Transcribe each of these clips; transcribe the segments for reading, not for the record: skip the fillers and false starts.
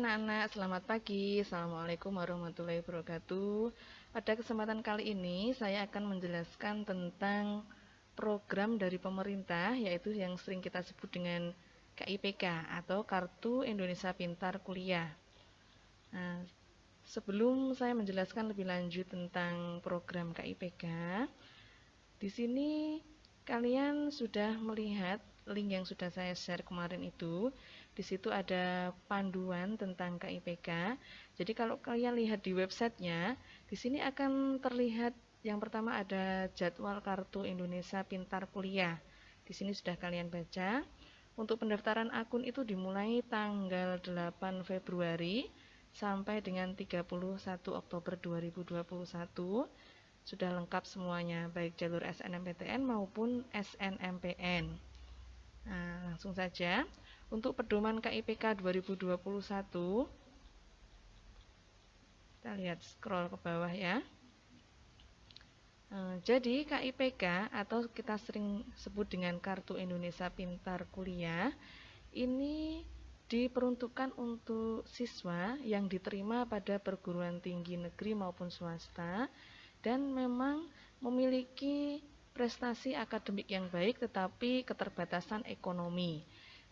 anak-anak, selamat pagi. Assalamualaikum warahmatullahi wabarakatuh. Pada kesempatan kali ini, saya akan menjelaskan tentang program dari pemerintah, yaitu yang sering kita sebut dengan KIPK atau Kartu Indonesia Pintar Kuliah. Nah, sebelum saya menjelaskan lebih lanjut tentang program KIPK, di sini kalian sudah melihat link yang sudah saya share kemarin itu. Di situ ada panduan tentang KIPK. Jadi kalau kalian lihat di websitenya, di sini akan terlihat yang pertama ada jadwal Kartu Indonesia Pintar Kuliah. Di sini sudah kalian baca. Untuk pendaftaran akun itu dimulai tanggal 8 Februari sampai dengan 31 Oktober 2021. Sudah lengkap semuanya, baik jalur SNMPTN maupun SNMPN. Nah, langsung saja. Untuk pedoman KIPK 2021, kita lihat scroll ke bawah ya. Jadi KIPK atau kita sering sebut dengan Kartu Indonesia Pintar Kuliah, ini diperuntukkan untuk siswa yang diterima pada perguruan tinggi negeri maupun swasta dan memang memiliki prestasi akademik yang baik tetapi keterbatasan ekonomi.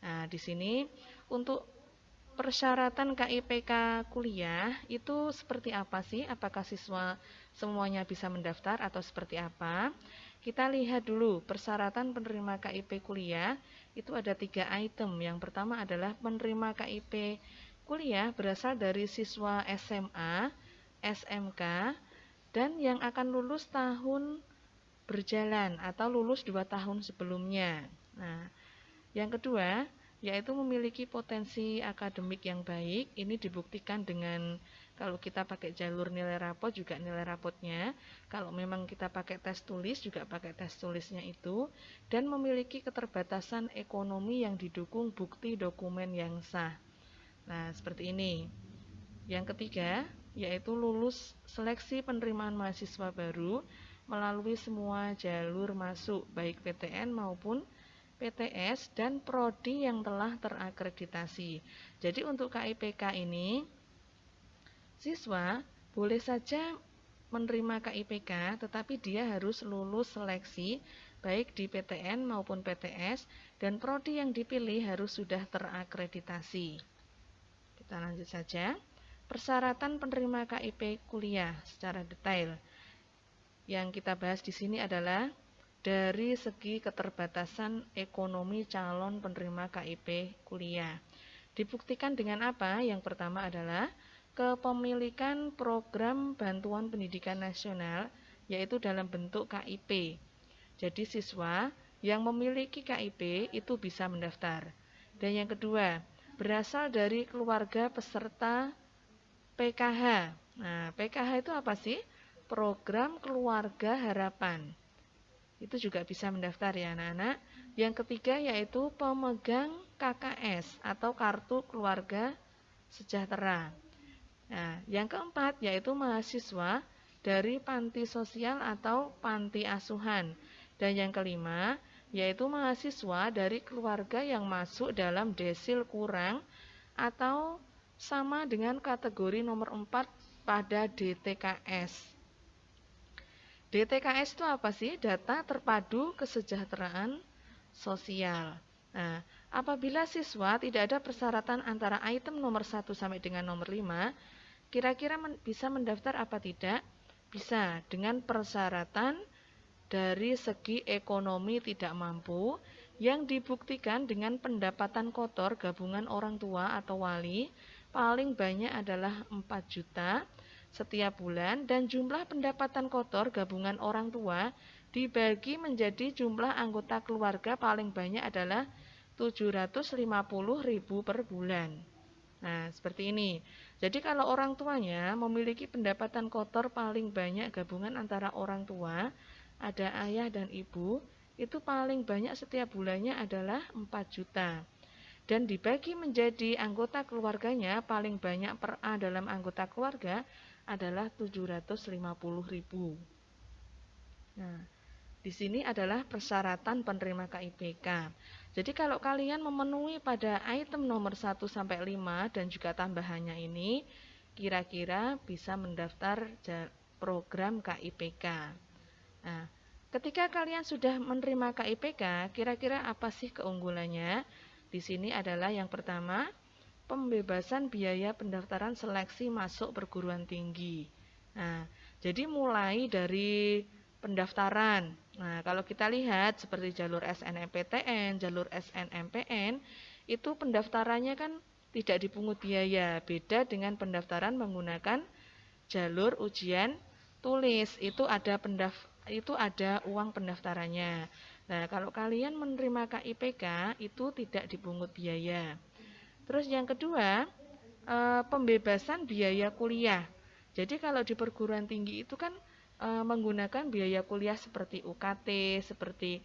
Nah, di sini untuk persyaratan KIPK kuliah itu seperti apa sih? Apakah siswa semuanya bisa mendaftar atau seperti apa? Kita lihat dulu persyaratan penerima KIP kuliah itu ada 3 item. Yang pertama adalah penerima KIP kuliah berasal dari siswa SMA, SMK, dan yang akan lulus tahun berjalan atau lulus 2 tahun sebelumnya. Nah, yang kedua yaitu memiliki potensi akademik yang baik. Ini dibuktikan dengan kalau kita pakai jalur nilai rapot juga nilai rapotnya. Kalau memang kita pakai tes tulis juga pakai tes tulisnya itu. Dan memiliki keterbatasan ekonomi yang didukung bukti dokumen yang sah. Nah, seperti ini. Yang ketiga, yaitu lulus seleksi penerimaan mahasiswa baru melalui semua jalur masuk, baik PTN maupun PTS dan prodi yang telah terakreditasi. Jadi untuk KIPK ini, siswa boleh saja menerima KIPK, tetapi dia harus lulus seleksi baik di PTN maupun PTS dan prodi yang dipilih harus sudah terakreditasi. Kita lanjut saja. Persyaratan penerima KIP kuliah secara detail. Yang kita bahas di sini adalah dari segi keterbatasan ekonomi calon penerima KIP kuliah. Dibuktikan dengan apa? Yang pertama adalah kepemilikan program bantuan pendidikan nasional, yaitu dalam bentuk KIP. Jadi siswa yang memiliki KIP itu bisa mendaftar. Dan yang kedua, berasal dari keluarga peserta PKH. Nah, PKH itu apa sih? Program Keluarga Harapan. Itu juga bisa mendaftar ya anak-anak. Yang ketiga yaitu pemegang KKS atau Kartu Keluarga Sejahtera. Nah, yang keempat yaitu mahasiswa dari panti sosial atau panti asuhan. Dan yang kelima yaitu mahasiswa dari keluarga yang masuk dalam desil kurang atau sama dengan kategori nomor 4 pada DTKS. DTKS itu apa sih? Data Terpadu Kesejahteraan Sosial. Nah, apabila siswa tidak ada persyaratan antara item nomor 1 sampai dengan nomor 5, kira-kira bisa mendaftar apa tidak? Bisa, dengan persyaratan dari segi ekonomi tidak mampu yang dibuktikan dengan pendapatan kotor gabungan orang tua atau wali paling banyak adalah 4 juta setiap bulan dan jumlah pendapatan kotor gabungan orang tua dibagi menjadi jumlah anggota keluarga paling banyak adalah 750.000 per bulan. Nah, seperti ini. Jadi kalau orang tuanya memiliki pendapatan kotor paling banyak gabungan antara orang tua, ada ayah dan ibu, itu paling banyak setiap bulannya adalah 4 juta. Dan dibagi menjadi anggota keluarganya paling banyak per A dalam anggota keluarga adalah 750.000. Nah, Di sini adalah persyaratan penerima KIPK. Jadi kalau kalian memenuhi pada item nomor 1 sampai 5 dan juga tambahannya ini, kira-kira bisa mendaftar program KIPK. Nah, ketika kalian sudah menerima KIPK, kira-kira apa sih keunggulannya? Di sini adalah yang pertama, pembebasan biaya pendaftaran seleksi masuk perguruan tinggi. Nah, jadi mulai dari pendaftaran. Nah, kalau kita lihat seperti jalur SNMPTN, jalur SNMPN, itu pendaftarannya kan tidak dipungut biaya, beda dengan pendaftaran menggunakan jalur ujian tulis. Itu ada uang pendaftarannya. Nah, kalau kalian menerima KIPK itu tidak dipungut biaya. Terus yang kedua, pembebasan biaya kuliah. Jadi kalau di perguruan tinggi itu kan menggunakan biaya kuliah seperti UKT, seperti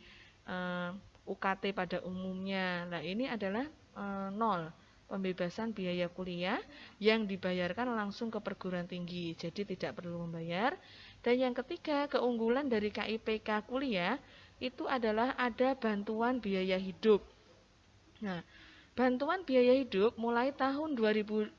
UKT pada umumnya. Nah, ini adalah nol, pembebasan biaya kuliah yang dibayarkan langsung ke perguruan tinggi, jadi tidak perlu membayar. Dan yang ketiga, keunggulan dari KIPK kuliah itu adalah ada bantuan biaya hidup. Nah, bantuan biaya hidup mulai tahun 2021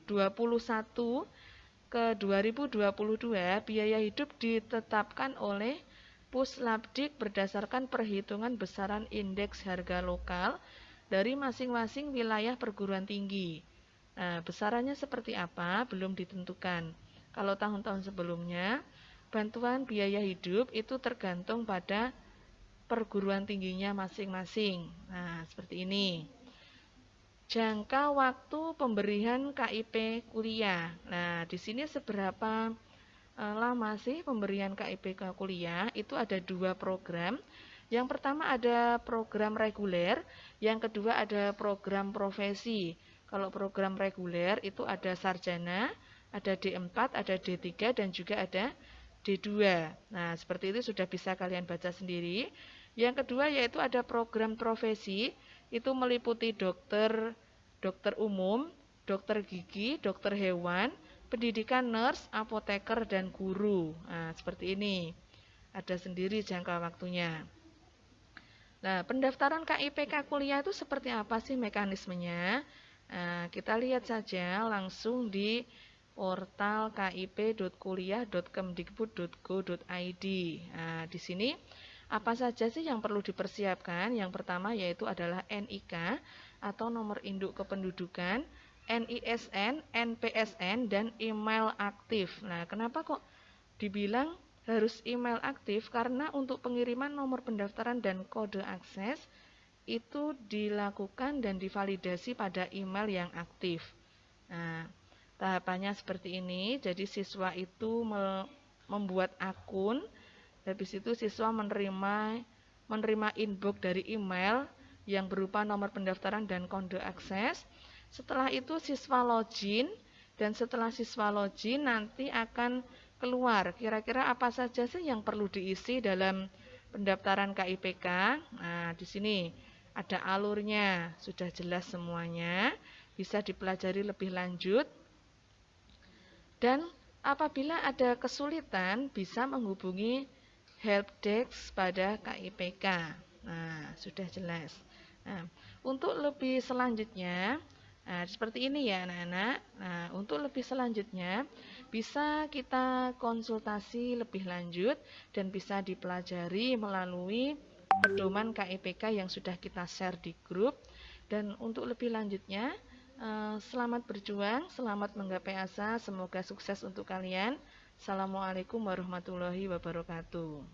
ke 2022, biaya hidup ditetapkan oleh Puslapdik berdasarkan perhitungan besaran indeks harga lokal dari masing-masing wilayah perguruan tinggi. Nah, besarannya seperti apa belum ditentukan. Kalau tahun-tahun sebelumnya, bantuan biaya hidup itu tergantung pada perguruan tingginya masing-masing. Nah, seperti ini. Jangka waktu pemberian KIP kuliah. Nah, di sini seberapa lama sih pemberian KIPK kuliah? Itu ada 2 program. Yang pertama ada program reguler, yang kedua ada program profesi. Kalau program reguler itu ada sarjana, ada D4, ada D3, dan juga ada D2. Nah, seperti itu sudah bisa kalian baca sendiri. Yang kedua yaitu ada program profesi, itu meliputi dokter, dokter umum, dokter gigi, dokter hewan, pendidikan nurse, apoteker, dan guru. Nah, seperti ini. Ada sendiri jangka waktunya. Nah, pendaftaran KIPK kuliah itu seperti apa sih mekanismenya? Nah, kita lihat saja langsung di portal kip.kuliah.kemdikbud.go.id. Nah, di sini apa saja sih yang perlu dipersiapkan? Yang pertama yaitu adalah NIK atau nomor induk kependudukan, NISN, NPSN, dan email aktif. Nah, kenapa kok dibilang harus email aktif? Karena untuk pengiriman nomor pendaftaran dan kode akses itu dilakukan dan divalidasi pada email yang aktif. Nah, tahapannya seperti ini. Jadi siswa itu membuat akun, habis itu siswa menerima inbox dari email yang berupa nomor pendaftaran dan kode akses. Setelah itu siswa login, dan setelah siswa login nanti akan keluar kira-kira apa saja sih yang perlu diisi dalam pendaftaran KIPK. Nah, di sini ada alurnya, sudah jelas semuanya, bisa dipelajari lebih lanjut. Dan apabila ada kesulitan bisa menghubungi helpdesk pada KIPK. Nah, sudah jelas. Nah, untuk lebih selanjutnya, seperti ini ya anak-anak. Nah, untuk lebih selanjutnya bisa kita konsultasi lebih lanjut dan bisa dipelajari melalui pedoman KIPK yang sudah kita share di grup. Dan untuk lebih lanjutnya, selamat berjuang, selamat menggapai asa, semoga sukses untuk kalian. Assalamualaikum warahmatullahi wabarakatuh.